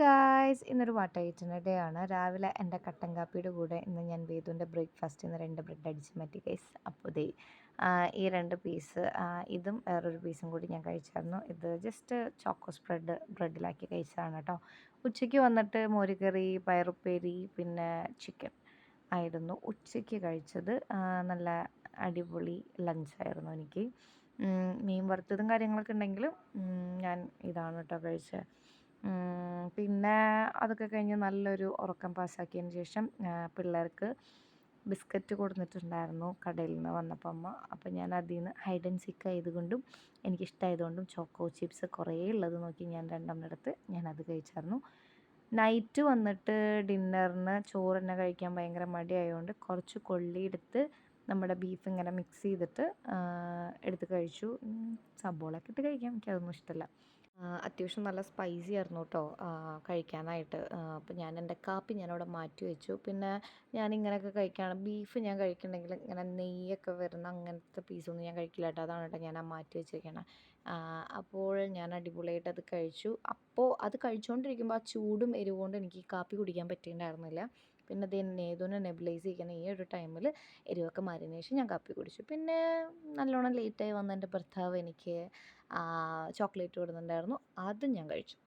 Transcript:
Guys ഇന്നൊരു വാട്ടയറ്റിൻ്റെ day ആണ്. രാവിലെ എൻ്റെ കട്ടൻ കാപ്പിയുടെ കൂടെ ഇന്ന് ഞാൻ വേദുവിൻ്റെ ബ്രേക്ക്ഫാസ്റ്റിൽ നിന്ന് 2 ബ്രെഡ് അടിച്ച് മാറ്റി ഗൈസ്. അപ്പോൾ ദേ ഈ 2 പീസ് ഇതും വേറൊരു പീസും കൂടി ഞാൻ കഴിച്ചായിരുന്നു. ഇത് ജസ്റ്റ് ചോക്കോ ബ്രെഡിലാക്കി കഴിച്ചതാണ് കേട്ടോ. ഉച്ചയ്ക്ക് വന്നിട്ട് മോരുകറി, പയറുപ്പേരി, പിന്നെ ചിക്കൻ ആയിരുന്നു ഉച്ചയ്ക്ക് കഴിച്ചത്. നല്ല അടിപൊളി ലഞ്ചായിരുന്നു എനിക്ക്. മീൻ വറുത്തതും കാര്യങ്ങളൊക്കെ ഉണ്ടെങ്കിലും ഞാൻ ഇതാണ് കേട്ടോ കഴിച്ചത്. പിന്നെ അതൊക്കെ കഴിഞ്ഞ് നല്ലൊരു ഉറക്കം പാസ്സാക്കിയതിന് ശേഷം പിള്ളേർക്ക് ബിസ്ക്കറ്റ് കൊടുത്തിട്ടുണ്ടായിരുന്നു കടയിൽ നിന്ന് വന്നപ്പോൾ അമ്മ. അപ്പോൾ ഞാൻ അതിൽ നിന്ന് ഹൈഡ് ആൻഡ് സീക്ക് ആയതുകൊണ്ടും എനിക്കിഷ്ടമായതുകൊണ്ടും ചോക്കോ ചിപ്സ് കുറേ ഉള്ളത് നോക്കി ഞാൻ 2 എടുത്ത് ഞാനത് കഴിച്ചായിരുന്നു. നൈറ്റ് വന്നിട്ട് ഡിന്നറിന് ചോറ് തന്നെ കഴിക്കാൻ ഭയങ്കര മടിയായതുകൊണ്ട് കുറച്ച് കൊള്ളിയെടുത്ത് നമ്മുടെ ബീഫ് ഇങ്ങനെ മിക്സ് ചെയ്തിട്ട് എടുത്ത് കഴിച്ചു. സബോളയൊക്കെ ഇട്ട് കഴിക്കാം, എനിക്കതൊന്നും ഇഷ്ടമല്ല. അത്യാവശ്യം നല്ല സ്പൈസി ആയിരുന്നു കേട്ടോ കഴിക്കാനായിട്ട്. അപ്പോൾ ഞാൻ എൻ്റെ കാപ്പി ഞാനവിടെ മാറ്റി വെച്ചു. പിന്നെ ഞാനിങ്ങനെയൊക്കെ കഴിക്കുകയാണ്, ബീഫ് ഞാൻ കഴിക്കുന്നുണ്ടെങ്കിൽ ഇങ്ങനെ നെയ്യൊക്കെ വരുന്ന അങ്ങനത്തെ പീസൊന്നും ഞാൻ കഴിക്കില്ല കേട്ടോ. അതാണ് കേട്ടോ ഞാൻ മാറ്റി വെച്ചേക്കണേ. അപ്പോൾ ഞാൻ അടിപൊളിയായിട്ട് അത് കഴിച്ചു. അപ്പോൾ അത് കഴിച്ചുകൊണ്ടിരിക്കുമ്പോൾ ആ ചൂടും എരിവും കൊണ്ട് എനിക്ക് കാപ്പി കുടിക്കാൻ പറ്റിയിട്ടുണ്ടായിരുന്നില്ല. പിന്നെ അത് നേതുവിനെ നെബുലൈസ് ചെയ്യിക്കുന്ന ഈ ഒരു ടൈമിൽ എരിവൊക്കെ മാറിയതിന് ശേഷം ഞാൻ കാപ്പി കുടിച്ചു. പിന്നെ നല്ലോണം ലേറ്റായി വന്ന എൻ്റെ ഭർത്താവ് എനിക്ക് ചോക്ലേറ്റ് കൊടുക്കുന്നുണ്ടായിരുന്നു, അതും ഞാൻ കഴിച്ചു.